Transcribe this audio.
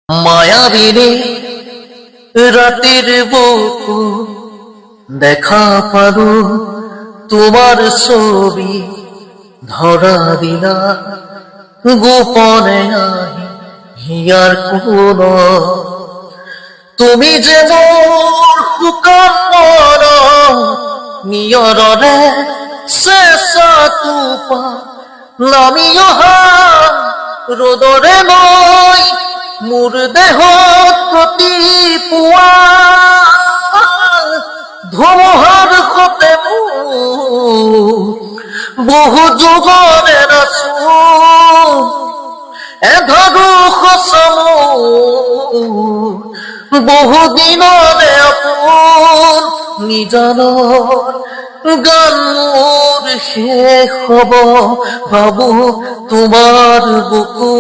মায়াবিনী রাতের বুকু দেখা পারো তোমার ছবি ধরা দিলা গোপনে আহি হিয়ার কোন তুমি যে মোর শুকান মন নিয়ৰৰে চেঁচা টোপা নামি অহা ৰ'দৰে নৈ মোৰ দেহত প্ৰতিপুৱা ধুমুহাৰ সতে বহু যুগৰে নাচো এধৰু সচমো বহু দিনৰে আপোন নিজানৰ গান মোৰ শেষ হ'ব ভাবো তোমাৰ বুকু